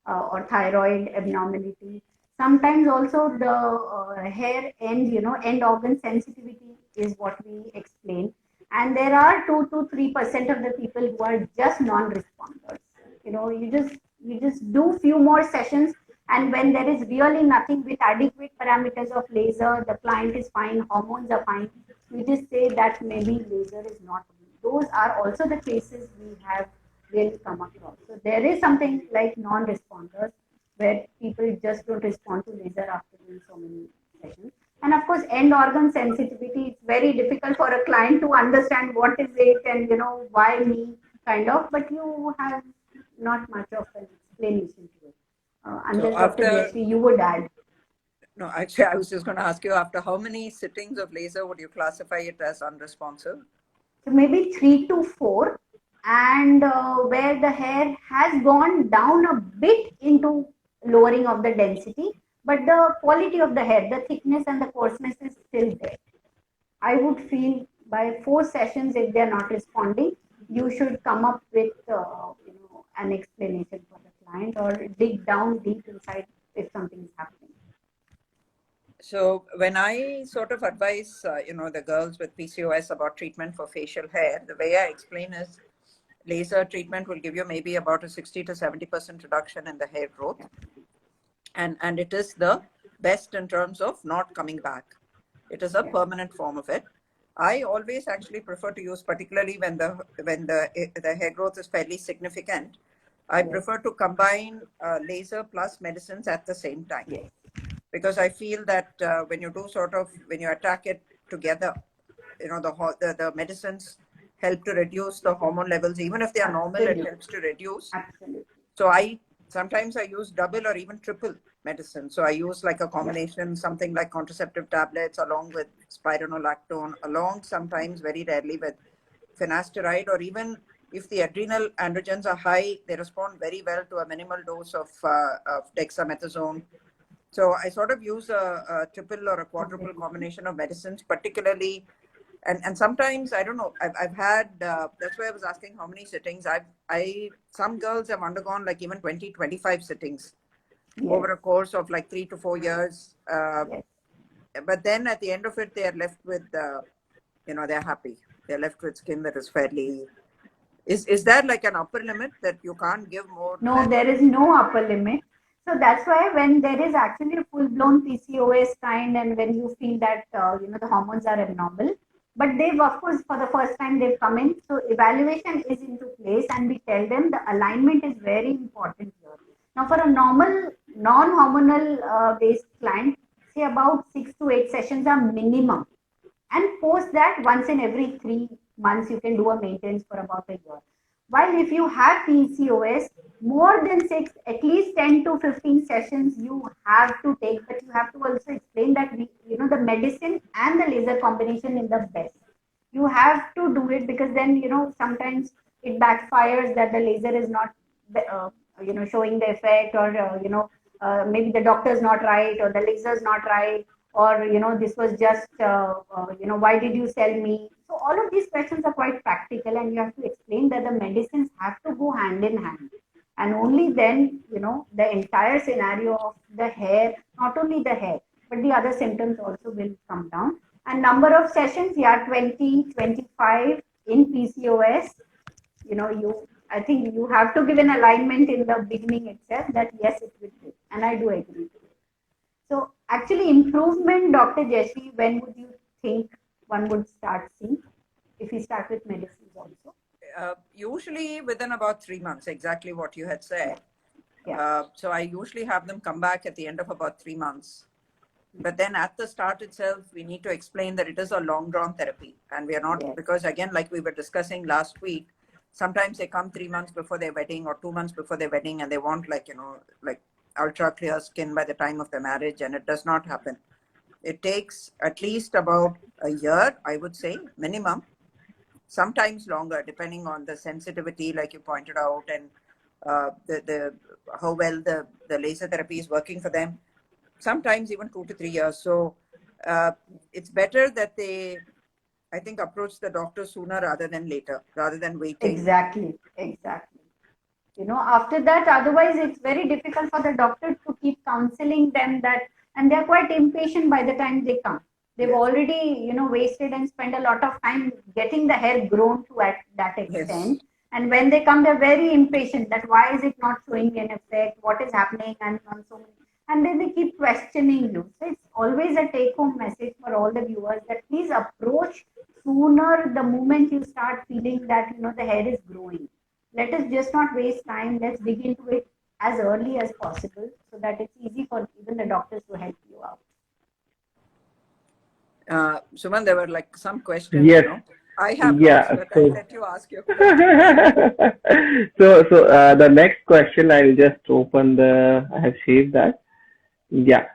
or thyroid abnormality. Sometimes also the hair end, end organ sensitivity is what we explain. And there are 2 to 3% of the people who are just non-responders. You just do few more sessions, and when there is really nothing with adequate parameters of laser, the client is fine, hormones are fine, we just say that maybe laser is not. Those are also the cases we have really come across. So there is something like non-responders, where people just don't respond to laser after doing so many sessions. And of course, end organ sensitivity, it's very difficult for a client to understand what is it and why me, kind of, but you have not much of an explanation to it. Unless Dr. Jayashree, you would add. No, actually, I was just going to ask you, after how many sittings of laser would you classify it as unresponsive? So maybe 3 to 4, and where the hair has gone down a bit into lowering of the density, but the quality of the hair, the thickness and the coarseness is still there. I would feel by 4 sessions, if they are not responding, you should come up with an explanation for the client, or dig down deep inside if something is happening. So when I sort of advise, the girls with PCOS about treatment for facial hair, the way I explain is laser treatment will give you maybe about a 60 to 70% reduction in the hair growth. And it is the best in terms of not coming back. It is a permanent form of it. I always actually prefer to use, particularly when the hair growth is fairly significant, I prefer to combine laser plus medicines at the same time. Yes. Because I feel that when you attack it together, the medicines help to reduce the hormone levels. Even if they are normal, it helps to reduce. Absolutely. So sometimes I use double or even triple medicine. So I use like a combination, something like contraceptive tablets along with spironolactone, along sometimes very rarely with finasteride, or even if the adrenal androgens are high, they respond very well to a minimal dose of dexamethasone. So I sort of use a triple or a quadruple combination of medicines, particularly, and sometimes, I don't know, I've had, that's why I was asking how many sittings. Some girls have undergone like even 20, 25 sittings over a course of like 3 to 4 years. but then at the end of it, they are left with, they're happy. They're left with skin that is fairly. Is there like an upper limit that you can't give more No, than? there is no upper limit. So that's why when there is actually a full-blown PCOS kind, and when you feel that the hormones are abnormal, but they've of course for the first time they've come in, so evaluation is into place, and we tell them the alignment is very important here. Now, for a normal non-hormonal based client, say about 6 to 8 sessions are minimum, and post that once in every 3 months you can do a maintenance for about a year. While if you have PCOS, more than 6, at least 10 to 15 sessions you have to take, but you have to also explain that the medicine and the laser combination is the best. You have to do it, because then sometimes it backfires that the laser is not uh, showing the effect, or maybe the doctor is not right, or the laser is not right, or this was just why did you sell me. So all of these questions are quite practical, and you have to explain that the medicines have to go hand in hand, and only then the entire scenario of the hair, not only the hair but the other symptoms also will come down. And number of sessions, yeah, 20 to 25 in PCOS. You I think you have to give an alignment in the beginning itself that yes, it will take, and I do agree. So actually, improvement, Dr. Jeshri, when would you think one would start seeing, if we start with medicines also? Usually within about 3 months, exactly what you had said. Yeah. So I usually have them come back at the end of about 3 months. But then at the start itself, we need to explain that it is a long drawn therapy. And we are not, Yes. because again, like we were discussing last week, sometimes they come 3 months before their wedding or 2 months before their wedding, and they want like ultra clear skin by the time of the marriage, and it does not happen. It takes at least about a year, I would say, minimum, sometimes longer, depending on the sensitivity, like you pointed out, and the how well the laser therapy is working for them. Sometimes even 2 to 3 years. So it's better that they, I think, approach the doctor sooner rather than later, rather than waiting. Exactly. Exactly. After that, otherwise it's very difficult for the doctor to keep counseling them, that, and they're quite impatient by the time they come. They've Yes. already wasted and spent a lot of time getting the hair grown to at that Yes. extent, and when they come they're very impatient that why is it not showing an effect, what is happening, and so many, and then they keep questioning you. So it's always a take home message for all the viewers that please approach sooner, the moment you start feeling that the hair is growing. Let us just not waste time. Let's dig into it as early as possible, so that it's easy for even the doctors to help you out. Suman, there were like some questions, Yes. I have lots, Yeah. but I'll So, let you ask your questions. the next question, I'll just open I have saved that. Yeah.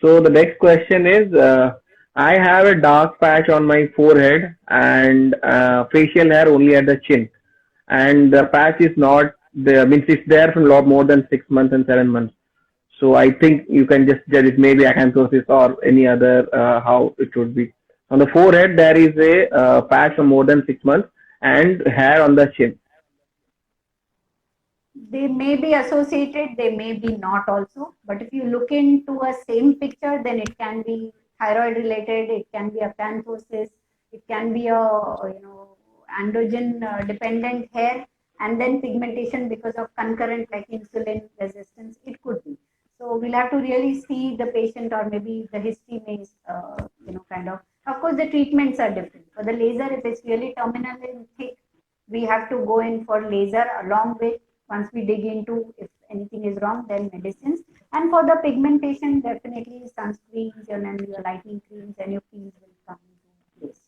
So the next question is, I have a dark patch on my forehead and facial hair only at the chin, and the patch is not there. Means it's there for a lot more than 6 months and 7 months. So I think you can just judge it, maybe acanthosis or any other how it would be. On the forehead, there is a patch for more than 6 months and hair on the chin. They may be associated, they may be not also. But if you look into a same picture, then it can be thyroid related, it can be acanthosis, it can be a androgen dependent hair, and then pigmentation because of concurrent like insulin resistance. It could be. So we'll have to really see the patient, or maybe the history may kind of. Of course, the treatments are different. For the laser, if it's really terminal and thick, we have to go in for laser along with, once we dig into if anything is wrong, then medicines. And for the pigmentation, definitely sunscreens and then your lightening creams and your peels will come into place,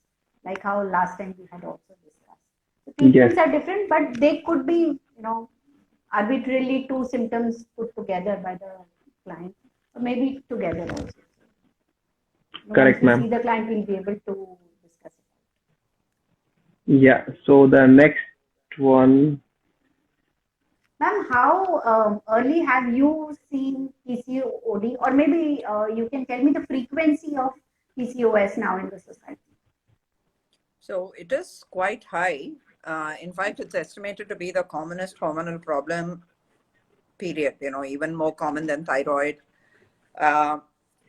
like how last time we had also discussed. So Yes, treatments are different, but they could be arbitrarily two symptoms put together by the client, or maybe together also. Once correct, we see ma'am. the client, we'll be able to discuss it. Yeah. So the next one, Ma'am, how early have you seen PCOD, or maybe you can tell me the frequency of PCOS now in the society? So it is quite high. In fact, it's estimated to be the commonest hormonal problem, period, even more common than thyroid. Uh,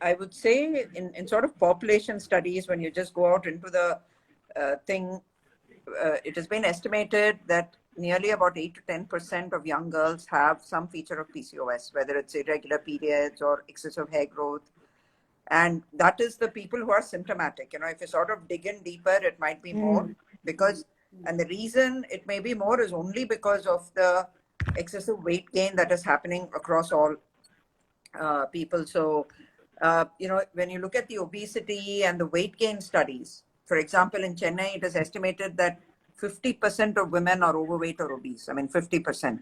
I would say in sort of population studies, when you just go out into the thing, it has been estimated that nearly about 8 to 10% of young girls have some feature of PCOS, whether it's irregular periods or excessive hair growth. And that is the people who are symptomatic. If you sort of dig in deeper, it might be more because, and the reason it may be more is only because of the excessive weight gain that is happening across all people. So, when you look at the obesity and the weight gain studies, for example, in Chennai, it is estimated that 50% of women are overweight or obese. I mean, 50%,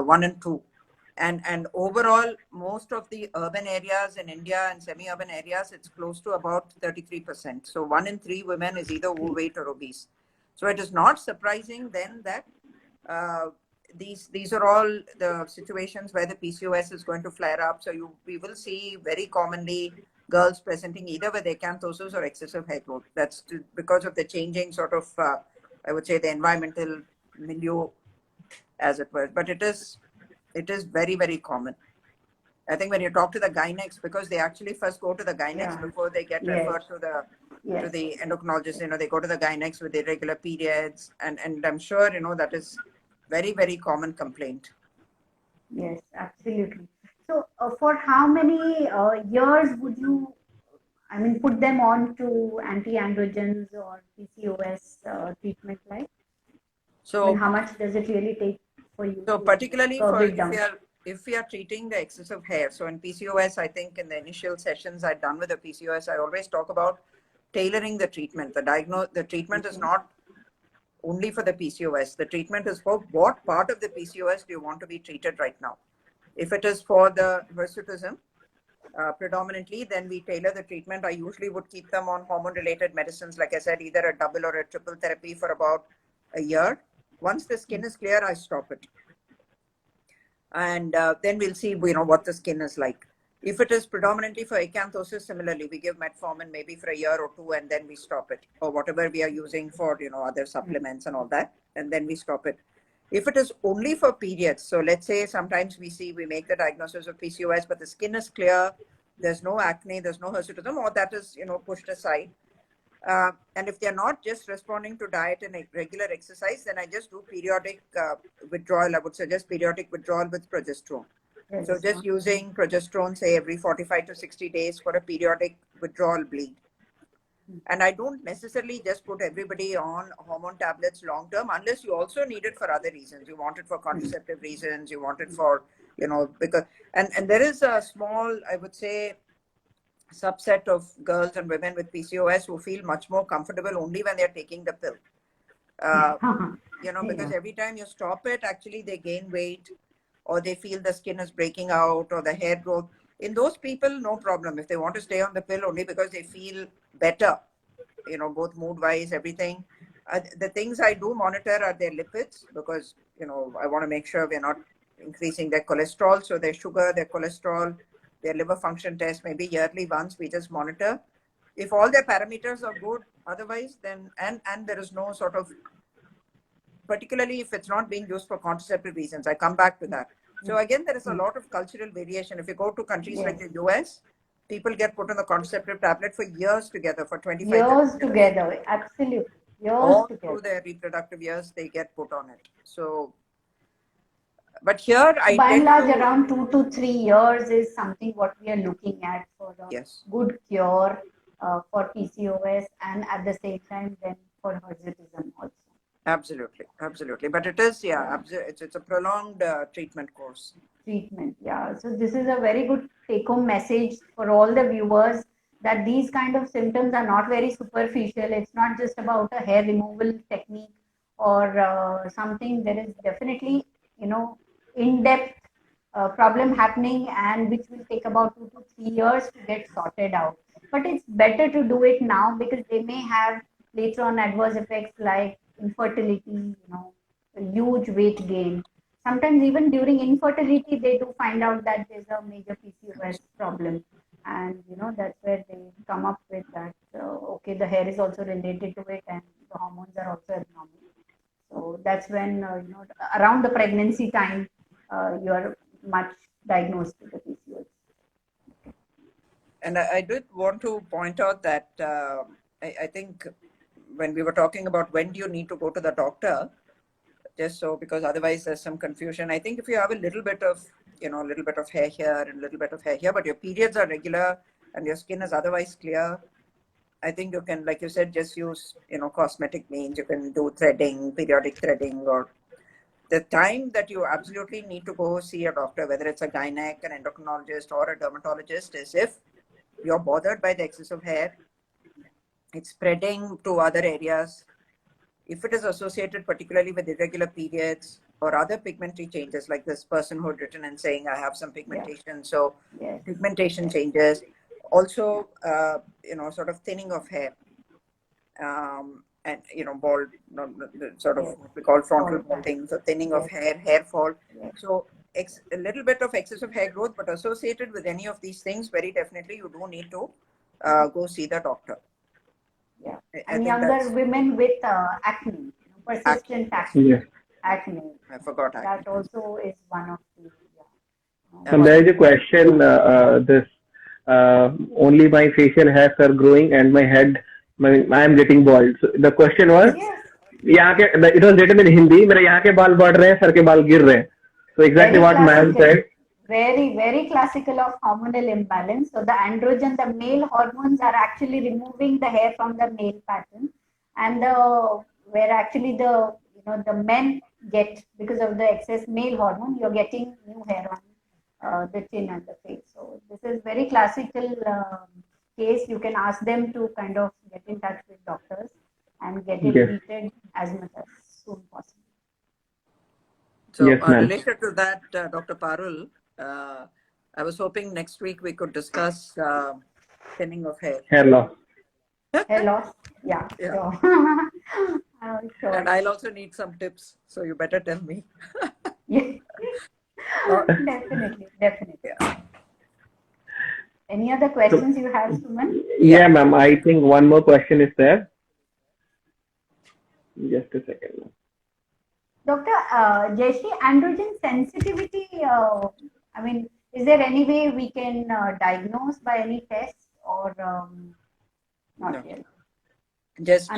one and two. And overall, most of the urban areas in India and semi-urban areas, it's close to about 33%. So 1 in 3 women is either overweight or obese. So it is not surprising then that uh, these are all the situations where the PCOS is going to flare up. So we will see very commonly girls presenting either with acanthosis or excessive hair growth. That's because of the changing sort of, I would say, the environmental milieu, as it were. But it is very, very common. I think when you talk to the gynecs, because they actually first go to the gynecs before they get referred to the endocrinologist, they go to the gynecs with irregular periods, and I'm sure that is very, very common complaint. Yes, absolutely. So, for how many years would you, put them on to anti-androgens or PCOS treatment like? So, how much does it really take for you so to particularly curb for it down? if we are treating the excessive hair, so in PCOS, I think in the initial sessions I've done with the PCOS, I always talk about tailoring the treatment. The treatment is not only for the PCOS. The treatment is for what part of the PCOS do you want to be treated right now. If it is for the hirsutism, predominantly, then we tailor the treatment. I usually would keep them on hormone-related medicines, like I said, either a double or a triple therapy for about a year. Once the skin is clear, I stop it. And then we'll see, what the skin is like. If it is predominantly for acanthosis, similarly, we give metformin maybe for a year or two, and then we stop it, or whatever we are using for, other supplements and all that, and then we stop it. If it is only for periods, so let's say sometimes we make the diagnosis of PCOS, but the skin is clear, there's no acne, there's no hirsutism, or that is, pushed aside. And if they're not just responding to diet and regular exercise, then I just do periodic withdrawal. I would suggest periodic withdrawal with progesterone. So just using progesterone, say every 45 to 60 days for a periodic withdrawal bleed. And I don't necessarily just put everybody on hormone tablets long term, unless you also need it for other reasons. You want it for contraceptive reasons, you want it for, because, and there is a small, I would say, subset of girls and women with PCOS who feel much more comfortable only when they're taking the pill. Because every time you stop it, actually they gain weight, or they feel the skin is breaking out, or the hair growth. In those people, no problem. If they want to stay on the pill only because they feel better, both mood-wise, everything. The things I do monitor are their lipids, because, I want to make sure we're not increasing their cholesterol. So their sugar, their cholesterol, their liver function test, maybe yearly once, we just monitor. If all their parameters are good, otherwise, then, and there is no sort of, particularly if it's not being used for contraceptive reasons, I come back to that. So again, there is a lot of cultural variation. If you go to countries like the US, people get put on the contraceptive tablet for years together, for 25 years together, absolutely. Years all together. through their reproductive years, they get put on it. So, but here I by and tend large, to, around 2 to 3 years is something what we are looking at for a yes, good cure for PCOS, and at the same time then for hirsutism also. absolutely, absolutely. But it is, it's a prolonged treatment course. Treatment, yeah. So this is a very good take-home message for all the viewers, that these kind of symptoms are not very superficial. It's not just about a hair removal technique or something. There is definitely, in-depth problem happening, and which will take about 2 to 3 years to get sorted out. But it's better to do it now, because they may have later on adverse effects like infertility, a huge weight gain. Sometimes even during infertility, they do find out that there's a major PCOS problem. And, that's where they come up with that, okay, the hair is also related to it, and the hormones are also abnormal. So that's when, around the pregnancy time, you're much diagnosed with the PCOS. And I did want to point out that I think when we were talking about when do you need to go to the doctor, just so because otherwise there's some confusion. I think if you have a little bit of, a little bit of hair here and a little bit of hair here, but your periods are regular and your skin is otherwise clear, I think you can, like you said, just use, cosmetic means. You can do threading, periodic threading, or the time that you absolutely need to go see a doctor, whether it's a gynec, an endocrinologist, or a dermatologist, is if you're bothered by the excess of hair, it's spreading to other areas. If it is associated particularly with irregular periods or other pigmentary changes, like this person who had written and saying, I have some pigmentation. So pigmentation changes. Also, sort of thinning of hair. And, bald, sort of what we call frontal balding, so thinning of hair fall. So a little bit of excessive hair growth, but associated with any of these things, very definitely you do need to go see the doctor. Yeah, and younger women with acne, persistent acne. I forgot acne. That also is one of the. And there is a question. Only my facial hairs are growing and my head, I am getting bald. So the question was, it was written in Hindi. मेरे यहाँ के बाल बढ़ रहे हैं, sir के बाल गिर रहे हैं. So exactly what ma'am said. Very, very classical of hormonal imbalance. So the androgen, the male hormones are actually removing the hair from the male pattern, and where actually the men get, because of the excess male hormone, you're getting new hair on the chin and the face. So this is very classical case. You can ask them to kind of get in touch with doctors and get it treated as much as soon possible. So related to that, Dr. Parul, I was hoping next week we could discuss thinning of hair. Hair loss. Hair loss, yeah. Sure. And I'll also need some tips, so you better tell me. Definitely. Yeah. Any other questions you have, Suman? Yeah, ma'am. I think one more question is there. Just a second. Dr. Jayashree, androgen sensitivity, is there any way we can diagnose by any tests or not yet? Just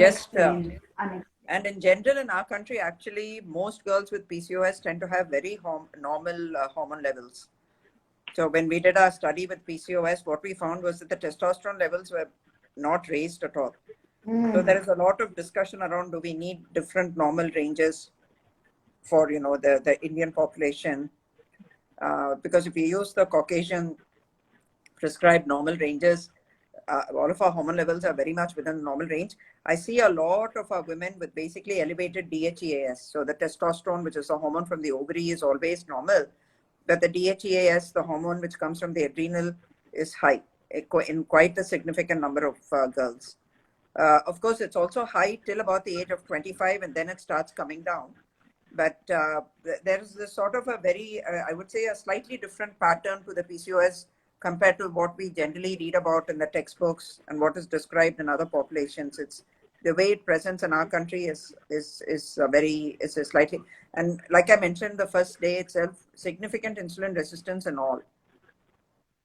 and in general in our country, actually, most girls with PCOS tend to have very normal hormone levels. So when we did our study with PCOS, what we found was that the testosterone levels were not raised at all. So there is a lot of discussion around, do we need different normal ranges for, the Indian population? Because if you use the Caucasian prescribed normal ranges, all of our hormone levels are very much within the normal range. I see a lot of our women with basically elevated DHEAS. So the testosterone, which is a hormone from the ovary, is always normal. But the DHEAS, the hormone which comes from the adrenal, is high in quite a significant number of girls. Of course, it's also high till about the age of 25, and then it starts coming down. But there is this sort of a very, I would say, a slightly different pattern to the PCOS compared to what we generally read about in the textbooks and what is described in other populations. It's the way it presents in our country is slightly, and like I mentioned the first day itself, significant insulin resistance and all.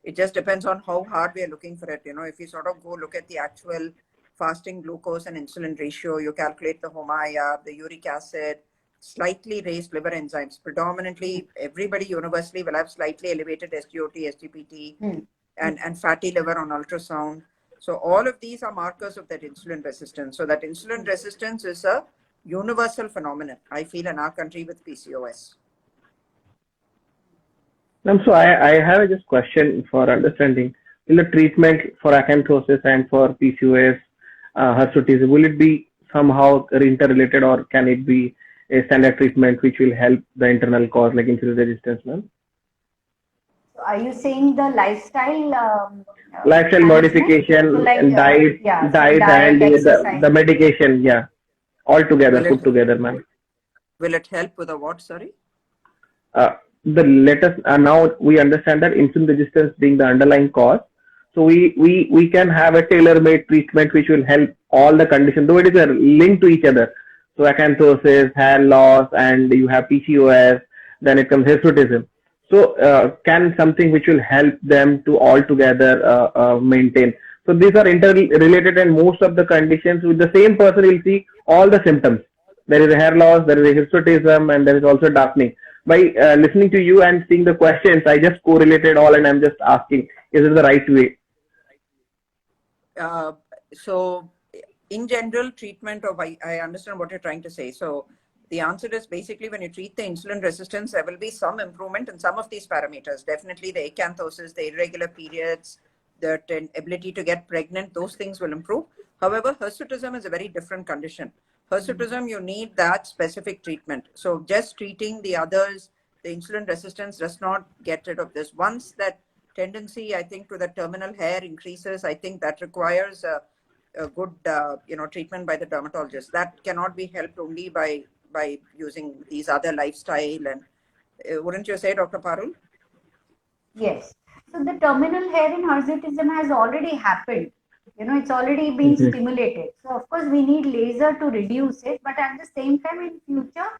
It just depends on how hard we are looking for it. If you sort of go look at the actual fasting glucose and insulin ratio, you calculate the HOMA, the uric acid, slightly raised liver enzymes. Predominantly, everybody universally will have slightly elevated SGOT, SGPT, and fatty liver on ultrasound. So all of these are markers of that insulin resistance. So that insulin resistance is a universal phenomenon, I feel, in our country with PCOS. So I have just question for understanding. Will the treatment for acanthosis and for PCOS, hirsutism, will it be somehow interrelated, or can it be a standard treatment which will help the internal cause like insulin resistance, ma'am? So are you saying the lifestyle modification, so like, diet, and the medication, all together, put together, ma'am? Will it help with a what, sorry? Now we understand that insulin resistance being the underlying cause. So we can have a tailor-made treatment which will help all the conditions, though it is a link to each other. So acanthosis, hair loss, and you have PCOS, then it comes hirsutism. So can something which will help them to all together maintain. So these are interrelated, and most of the conditions with the same person will see all the symptoms. There is a hair loss, there is a hirsutism, and there is also darkening. By listening to you and seeing the questions, I just correlated all, and I'm just asking, is it the right way? So in general, treatment of, I understand what you're trying to say. So the answer is basically when you treat the insulin resistance, there will be some improvement in some of these parameters. Definitely the acanthosis, the irregular periods, the ability to get pregnant, those things will improve. However, hirsutism is a very different condition. Hirsutism, you need that specific treatment. So just treating the others, the insulin resistance does not get rid of this. Once that tendency, I think, to the terminal hair increases, I think that requires a good treatment by the dermatologist. That cannot be helped only by using these other lifestyle. And wouldn't you say, Dr. Parul? Yes. So the terminal hair in hirsutism has already happened. It's already been stimulated. So of course we need laser to reduce it, but at the same time in future,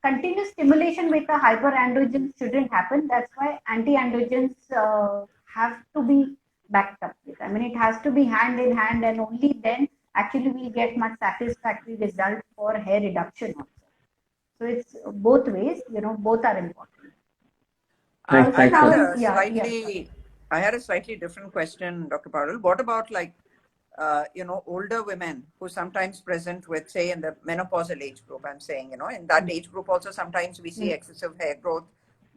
continuous stimulation with a hyperandrogens shouldn't happen. That's why anti-androgens have to be backed up with. I mean, it has to be hand in hand, and only then actually we'll get much satisfactory result for hair reduction also. So it's both ways. Both are important. Thanks, I thanks. had a slightly different question, Dr. Parul. What about older women who sometimes present with, say, in the menopausal age group? I'm saying, in that age group also sometimes we see excessive hair growth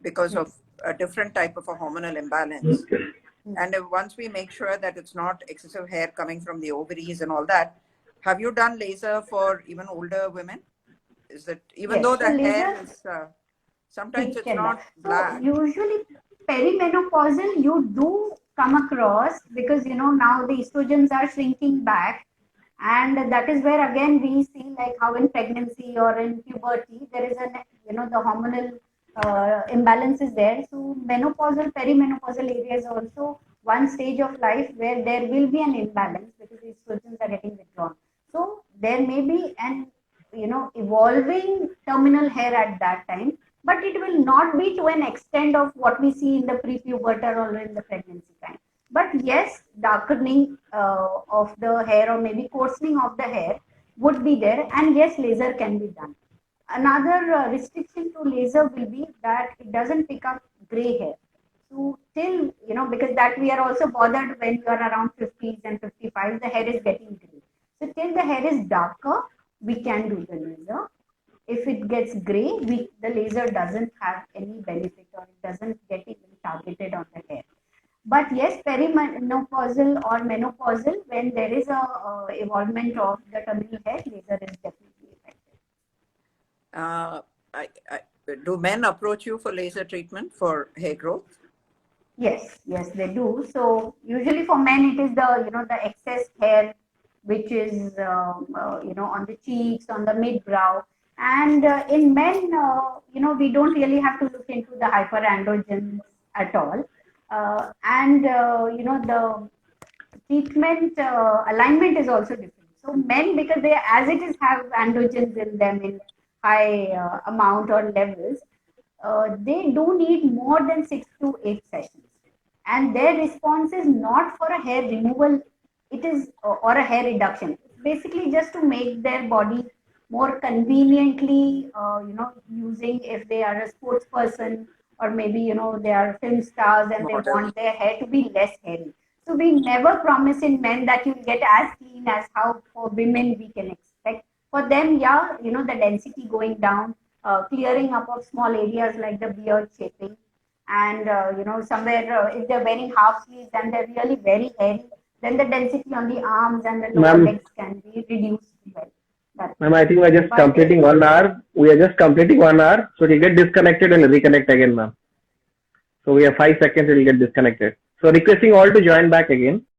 because of a different type of a hormonal imbalance. And once we make sure that it's not excessive hair coming from the ovaries and all that, have you done laser for even older women? Is it, even though the hair is sometimes it's not black? So usually perimenopausal you do come across, because now the estrogens are shrinking back, and that is where again we see like how in pregnancy or in puberty there is the hormonal imbalance is there. So menopausal, perimenopausal areas also one stage of life where there will be an imbalance because the estrogens are getting withdrawn. So there may be an evolving terminal hair at that time, but it will not be to an extent of what we see in the prepubertal or in the pregnancy time. But yes, darkening of the hair or maybe coarsening of the hair would be there, and yes, laser can be done. Another restriction to laser will be that it doesn't pick up gray hair. So till, because that we are also bothered when you are around 50s and 55, the hair is getting gray. So till the hair is darker, we can do the laser. If it gets gray, the laser doesn't have any benefit, or it doesn't get even targeted on the hair. But yes, perimenopausal or menopausal, when there is a evolvement of the terminal hair, laser is definitely effective. Do men approach you for laser treatment for hair growth? Yes, they do. So usually for men, it is the excess hair which is on the cheeks, on the mid brow. And in men, we don't really have to look into the hyperandrogens at all. The treatment alignment is also different. So men, because they as it is have androgens in them in high amount or levels, they do need more than 6 to 8 sessions. And their response is not for a hair removal, it is or a hair reduction. It's basically just to make their body more conveniently, using, if they are a sports person, or maybe they are film stars and they want their hair to be less hairy. So we never promise in men that you'll get as clean as how for women we can expect. For them, the density going down, clearing up of small areas like the beard shaping, and somewhere if they're wearing half sleeves and they're really very hairy, then the density on the arms and the lower legs can be reduced well. Ma'am, I think we are just completing 1 hour. We are just completing 1 hour, so it will get disconnected and reconnect again, ma'am. So we have 5 seconds, it will get disconnected. So requesting all to join back again.